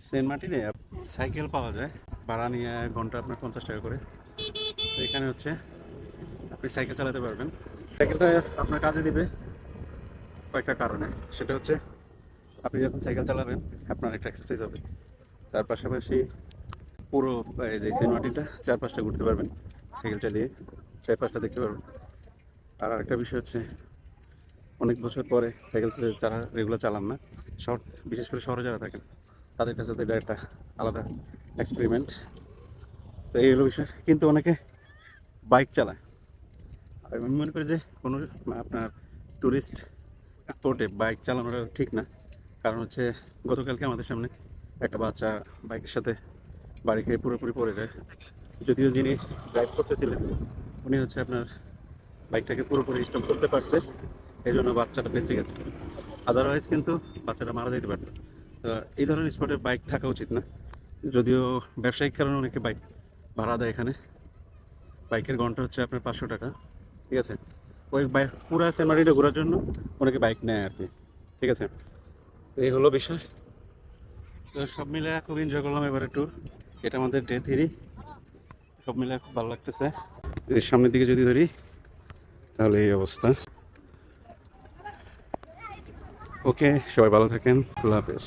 Saint মার্টিনে cycle পাওয়া যায়, ভাড়া নিয়ে ঘন্টা আপনার 50 টাকা করে। তো এখানে হচ্ছে আপনি সাইকেল চালাতে পারবেন। সাইকেলটা আপনার কাজে দিবে কয়েকটা কারণে। সেটা হচ্ছে আপনি যখন সাইকেল চালাবেন আপনার একটা এক্সারসাইজ হবে, তার পাশাপাশি পুরো এই যে সেন্ট মার্টিনটা 4-5টা ঘুরতে পারবেন সাইকেল চালিয়ে, 4-5টা দেখতে পারবেন। আর আরেকটা বিষয় হচ্ছে অনেক বছর পরে সাইকেল যারা রেগুলার চালান না, শহর বিশেষ করে শহরে যারা থাকেন, তাদের কাছে তো এটা একটা আলাদা এক্সপেরিমেন্ট। তো এই হলো বিষয়। কিন্তু অনেকে বাইক চালায়। আমি মনে করি যে কোনো আপনার ট্যুরিস্ট স্পটে বাইক চালানোটা ঠিক না। কারণ হচ্ছে গতকালকে আমাদের সামনে একটা বাচ্চা বাইকের সাথে বাড়ি খেয়ে পুরোপুরি পড়ে যায়। যদিও যিনি ড্রাইভ করতেছিলেন উনি হচ্ছে আপনার বাইকটাকে পুরোপুরি স্টপ করতে পারছে, এই জন্য বাচ্চাটা বেঁচে গেছে। আদারওয়াইজ কিন্তু বাচ্চাটা মারা যেতে পারত। তো এই ধরনের স্পটে বাইক থাকা উচিত না। যদিও ব্যবসায়িক কারণে অনেকে বাইক ভাড়া দেয় এখানে। বাইকের ঘন্টা হচ্ছে আপনার 500 টাকা, ঠিক আছে। ওই বাইক পুরো সেন্ট মার্টিনটা ঘোরার জন্য অনেকে বাইক নেয় আর কি, ঠিক আছে। তো এই হলো বিষয়। তো সব মিলে খুব এনজয় করলাম এবারে ট্যুর। এটা আমাদের ডে 3। সব মিলে খুব ভালো লাগতেছে। এর সামনের দিকে যদি ধরি তাহলে এই অবস্থা। ওকে, সবাই ভালো থাকেন, আল্লাহ হাফেজ।